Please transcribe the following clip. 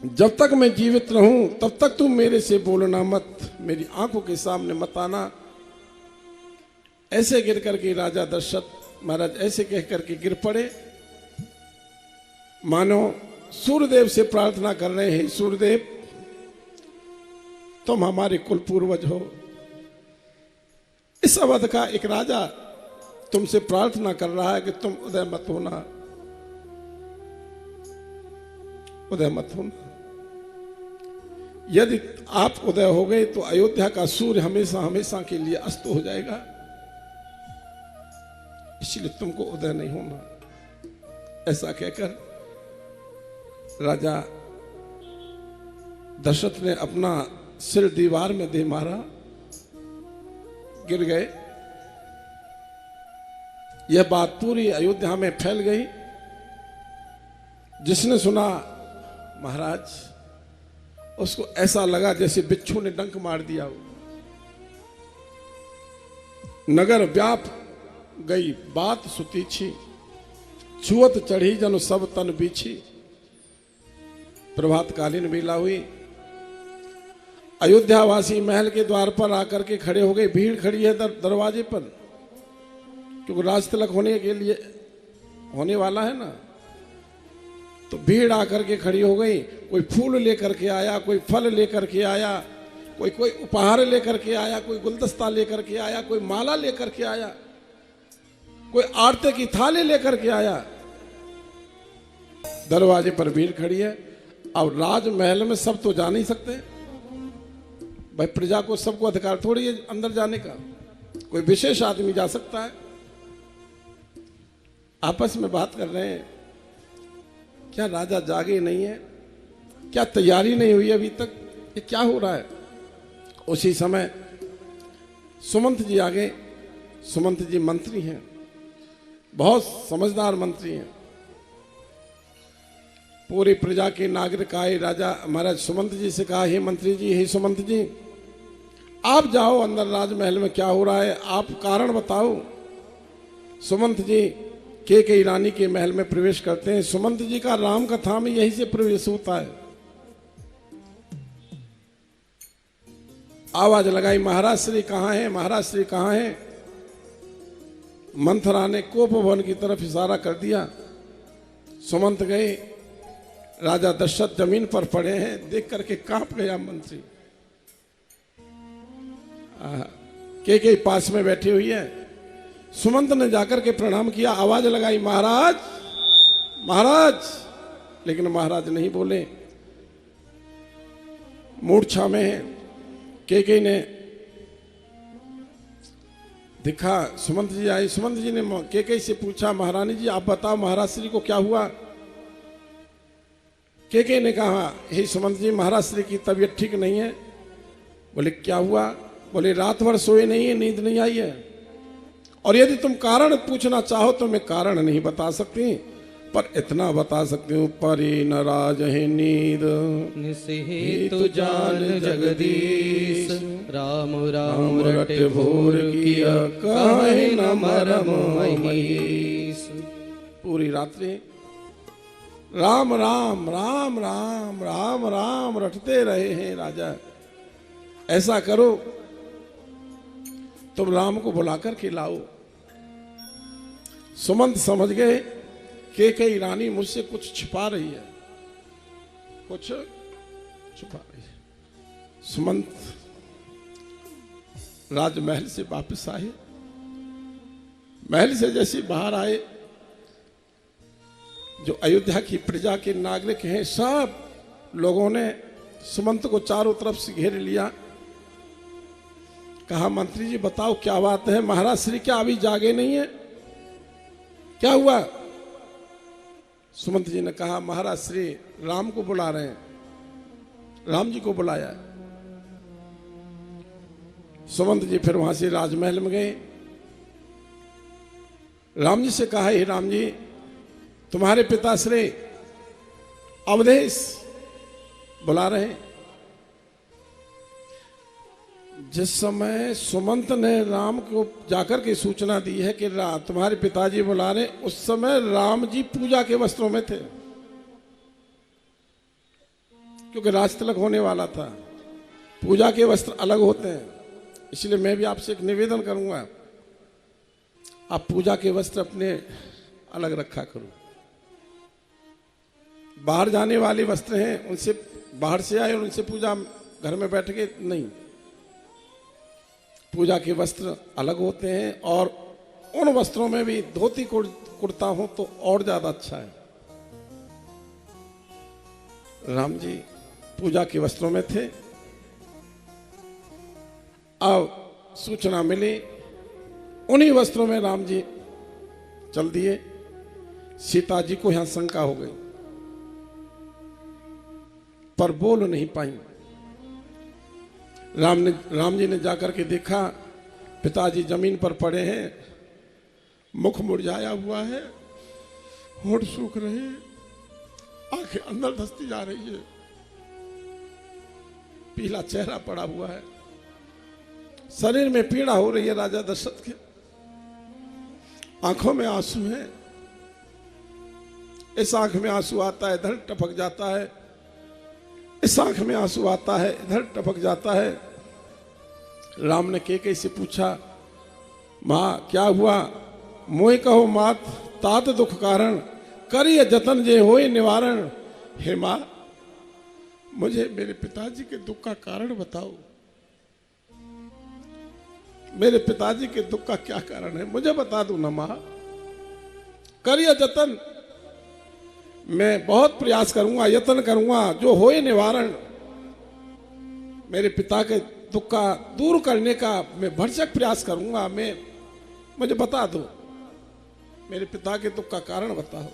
जब तक मैं जीवित रहूं तब तक तुम मेरे से बोलना मत, मेरी आंखों के सामने मत आना। ऐसे गिर करके राजा दशरथ महाराज ऐसे कह करके गिर पड़े, मानो सूर्यदेव से प्रार्थना कर रहे हैं, सूर्यदेव तुम हमारे कुल पूर्वज हो। इस अवध का एक राजा तुमसे प्रार्थना कर रहा है कि तुम उदय मत होना, उदय मत होना। यदि आप उदय हो गए तो अयोध्या का सूर्य हमेशा हमेशा के लिए अस्त हो जाएगा, इसलिए तुमको उदय नहीं होना। ऐसा कहकर राजा दशरथ ने अपना सिर दीवार में दे मारा, गिर गए। यह बात पूरी अयोध्या में फैल गई। जिसने सुना महाराज उसको ऐसा लगा जैसे बिच्छू ने डंक मार दिया हो। नगर व्याप गई बात सुतीछी, छुअत चढ़ी जन सब तन बीछी। प्रभात कालीन बेला हुई, अयोध्यावासी महल के द्वार पर आकर के खड़े हो गए। भीड़ खड़ी है दरवाजे पर, क्योंकि राज तिलक होने के लिए होने वाला है ना, तो भीड़ आकर के खड़ी हो गई। कोई फूल लेकर के आया, कोई फल लेकर के आया, कोई कोई उपहार लेकर के आया, कोई गुलदस्ता लेकर के आया, कोई माला लेकर के आया, कोई आरती की थाली लेकर के आया। दरवाजे पर भीड़ खड़ी है। अब राजमहल में सब तो जा नहीं सकते भाई, प्रजा को सबको अधिकार थोड़ी है अंदर जाने का, कोई विशेष आदमी जा सकता है। आपस में बात कर रहे हैं, क्या राजा जागे नहीं है, क्या तैयारी नहीं हुई अभी तक, ये क्या हो रहा है। उसी समय सुमंत जी आ गए। सुमंत जी मंत्री हैं, बहुत समझदार मंत्री हैं। पूरी प्रजा के नागरिक आए। राजा महाराज सुमंत जी से कहा, हे मंत्री जी, हे सुमंत जी, आप जाओ अंदर राजमहल में क्या हो रहा है, आप कारण बताओ। सुमंत जी के रानी के महल में प्रवेश करते हैं। सुमंत जी का राम कथा में यहीं से प्रवेश होता है। आवाज लगाई, महाराज श्री कहां है, महाराज श्री कहां है। मंथरा ने कोप भवन की तरफ इशारा कर दिया। सुमंत गए, राजा दशरथ जमीन पर पड़े हैं, देख करके कांप गया मंत्री। के पास में बैठी हुई है। सुमंत ने जाकर के प्रणाम किया, आवाज लगाई, महाराज महाराज, लेकिन महाराज नहीं बोले, मूर्छा में है। के ने दिखा, सुमंत जी आई। सुमंत जी ने के से पूछा, महारानी जी आप बताओ महाराज श्री को क्या हुआ। के ने कहा, हे सुमंत जी, महाराज श्री की तबीयत ठीक नहीं है। बोले क्या हुआ। बोले रात भर सोए नहीं है, नींद नहीं आई है, और यदि तुम कारण पूछना चाहो तो मैं कारण नहीं बता सकती, पर इतना बता सकती हूँ, परी न राज है नींद तु जान जगदीश, राम राम रट भोर किया काहे न मरम महीश। पूरी रात्रि राम राम राम राम राम राम रटते रहे हैं राजा। ऐसा करो, तुम राम को बुलाकर के लाओ। सुमंत समझ गए के रानी मुझसे कुछ छिपा रही है, कुछ छुपा रही है। सुमंत राजमहल से वापस आए। महल से जैसे बाहर आए, जो अयोध्या की प्रजा के नागरिक हैं, सब लोगों ने सुमंत को चारों तरफ से घेर लिया। कहा, मंत्री जी बताओ क्या बात है, महाराज श्री क्या अभी जागे नहीं है, क्या हुआ। सुमंत जी ने कहा, महाराज श्री राम को बुला रहे हैं, राम जी को बुलाया। सुमंत जी फिर वहां से राजमहल में गए। राम जी से कहा, हे राम जी, तुम्हारे पिता श्री अवधेश बुला रहे हैं। जिस समय सुमंत ने राम को जाकर के सूचना दी है कि तुम्हारे पिताजी बुला रहे, उस समय राम जी पूजा के वस्त्रों में थे। क्योंकि राज तिलक होने वाला था। पूजा के वस्त्र अलग होते हैं, इसलिए मैं भी आपसे एक निवेदन करूंगा, आप पूजा के वस्त्र अपने अलग रखा करो। बाहर जाने वाले वस्त्र हैं, उनसे बाहर से आए और उनसे पूजा घर में बैठ के नहीं। पूजा के वस्त्र अलग होते हैं, और उन वस्त्रों में भी धोती कुर्ता हो तो और ज्यादा अच्छा है। राम जी पूजा के वस्त्रों में थे। अब सूचना मिली, उन्हीं वस्त्रों में राम जी चल दिए। सीता जी को यहां शंका हो गई, पर बोल नहीं पाई। राम जी ने जाकर के देखा, पिताजी जमीन पर पड़े हैं, मुख मुरझाया हुआ है, होंठ सूख रहे हैं, आंखें अंदर धंसती जा रही है, पीला चेहरा पड़ा हुआ है, शरीर में पीड़ा हो रही है। राजा दशरथ के आंखों में आंसू है, इस आंख में आंसू आता है, इधर टपक जाता है, इस आंख में आंसू आता है, इधर टपक जाता है। राम ने कैकेयी से पूछा, मां क्या हुआ? मोहि कहो मात तात दुख कारण, करिए जतन जे होए निवारण। हे मां, मुझे मेरे पिताजी के दुख का कारण बताओ। मेरे पिताजी के दुख का क्या कारण है, मुझे बता दो ना मां। करिए जतन, मैं बहुत प्रयास करूंगा, यत्न करूंगा, जो होए निवारण। मेरे पिता के दुख का दूर करने का मैं भरसक प्रयास करूंगा। मुझे बता दो, मेरे पिता के दुख का कारण बताओ।